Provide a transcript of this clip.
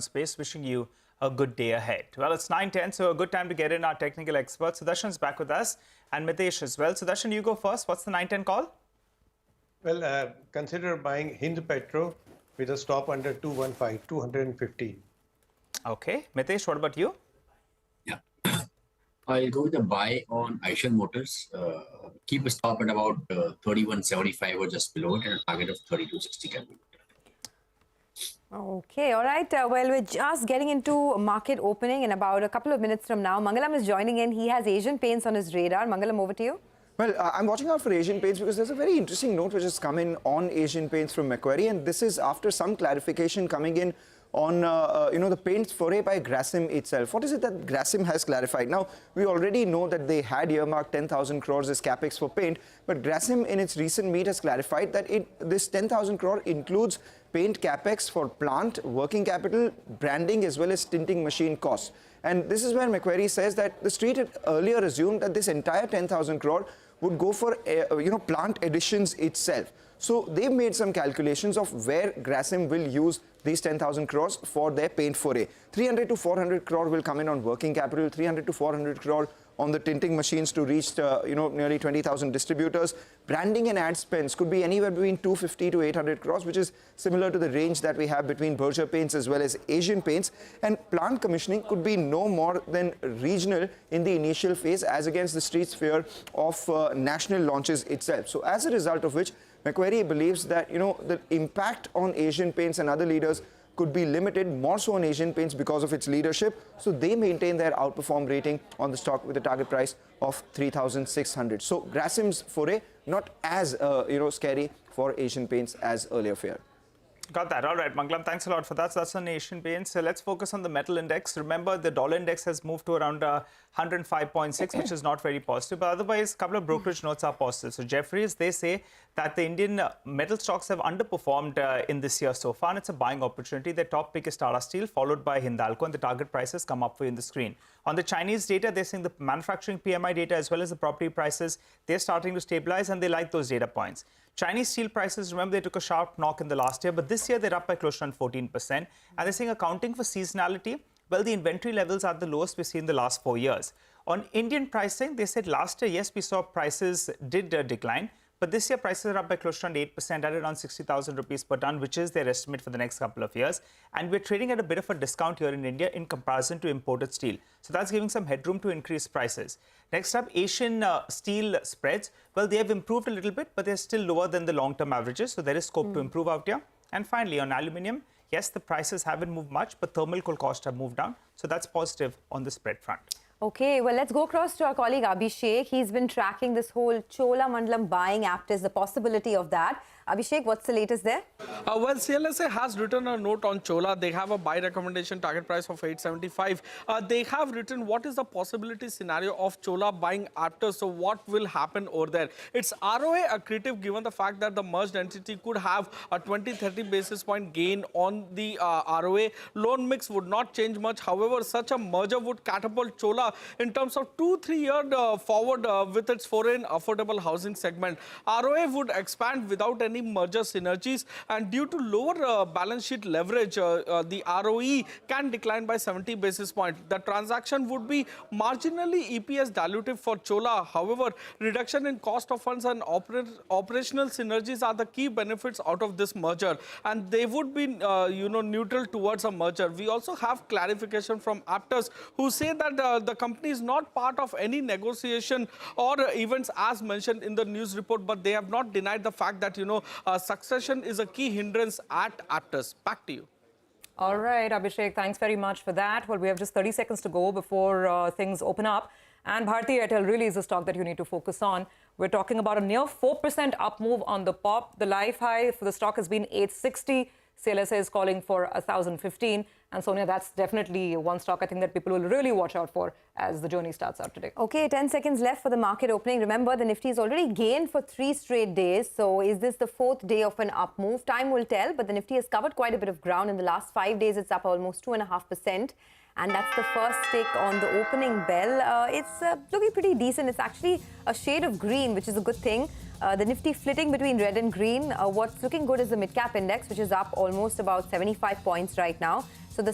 space. Wishing you a good day ahead. Well, it's 9:10, so a good time to get in our technical expert. Sudarshan's back with us and Mitesh as well. Sudarshan, you go first. What's the 9:10 call? Well, consider buying Hind Petro with a stop under 215, 215. Okay. Mitesh, what about you? Yeah. I'll go with a buy on Eicher Motors. Keep a stop at about 31.75 or just below it, and a target of 32.60 can be. Okay, all right. Well, we're just getting into market opening in about a couple of minutes from now. Mangalam is joining in. He has Asian Paints on his radar. Mangalam, over to you. Well, I'm watching out for Asian Paints because there's a very interesting note which has come in on Asian Paints from Macquarie, and this is after some clarification coming in on the paints foray by Grasim itself. What is it that Grasim has clarified? Now, we already know that they had earmarked 10,000 crores as capex for paint, but Grasim in its recent meet has clarified that this 10,000 crore includes paint capex for plant, working capital, branding, as well as tinting machine costs. And this is where Macquarie says that the street had earlier assumed that this entire 10,000 crore would go for plant additions itself. So they've made some calculations of where Grasim will use these 10,000 crores for their paint foray. 300 to 400 crore will come in on working capital, 300 to 400 crore on the tinting machines to reach nearly 20,000 distributors. Branding and ad spends could be anywhere between 250 to 800 crores, which is similar to the range that we have between Berger Paints as well as Asian Paints. And plant commissioning could be no more than regional in the initial phase, as against the street's fear of national launches itself. So as a result of which, Macquarie believes that the impact on Asian Paints and other leaders could be limited, more so on Asian Paints because of its leadership. So they maintain their outperform rating on the stock with a target price of 3,600. So Grasim's foray not as scary for Asian Paints as earlier feared. Got that. All right, Mangalam, thanks a lot for that. So that's on Asian Paints. So let's focus on the metal index. Remember, the dollar index has moved to around 105.6, which is not very positive. But otherwise, a couple of brokerage notes are positive. So Jefferies, they say that the Indian metal stocks have underperformed in this year so far, and it's a buying opportunity. Their top pick is Tata Steel, followed by Hindalco, and the target prices come up for you in the screen. On the Chinese data, they're saying the manufacturing PMI data as well as the property prices, they're starting to stabilize, and they like those data points. Chinese steel prices, remember, they took a sharp knock in the last year, but this year they're up by close to 14%. And they're saying accounting for seasonality, well, the inventory levels are the lowest we've seen in the last 4 years. On Indian pricing, they said last year, yes, we saw prices did decline, but this year prices are up by close to 8%, at around 60,000 rupees per ton, which is their estimate for the next couple of years. And we're trading at a bit of a discount here in India in comparison to imported steel. So that's giving some headroom to increase prices. Next up, Asian steel spreads. Well, they have improved a little bit, but they're still lower than the long-term averages. So there is scope to improve out here. And finally, on aluminium, yes, the prices haven't moved much, but thermal coal costs have moved down. So that's positive on the spread front. Okay, well, let's go across to our colleague Abhishek. He's been tracking this whole Cholamandalam buying Aptus, the possibility of that. Abhishek, what's the latest there? Well, CLSA has written a note on Chola. They have a buy recommendation target price of 875. They have written what is the possibility scenario of Chola buying Aptus. So what will happen over there? It's ROA accretive given the fact that the merged entity could have a 20-30 basis point gain on the ROA. Loan mix would not change much. However, such a merger would catapult Chola in terms of 2-3 year forward with its foreign affordable housing segment. ROA would expand without any merger synergies, and due to lower balance sheet leverage, the ROE can decline by 70 basis points. The transaction would be marginally EPS dilutive for Chola. However, reduction in cost of funds and operational synergies are the key benefits out of this merger, and they would be neutral towards a merger. We also have clarification from Aptus, who say that the company is not part of any negotiation or events as mentioned in the news report, but they have not denied the fact that succession is a key hindrance at Aptus. Back to you. All right, Abhishek, thanks very much for that. Well, we have just 30 seconds to go before things open up. And Bharti Airtel really is a stock that you need to focus on. We're talking about a near 4% up move on the pop. The life high for the stock has been 860. CLSA is calling for 1,015. And Sonia, that's definitely one stock I think that people will really watch out for as the journey starts out today. Okay, 10 seconds left for the market opening. Remember, the Nifty has already gained for 3 straight days. So is this the 4th day of an up move? Time will tell, but the Nifty has covered quite a bit of ground. In the last 5 days, it's up almost 2.5%. And that's the first tick on the opening bell. It's looking pretty decent. It's actually a shade of green, which is a good thing. The Nifty flitting between red and green. What's looking good is the mid-cap index, which is up almost about 75 points right now. So the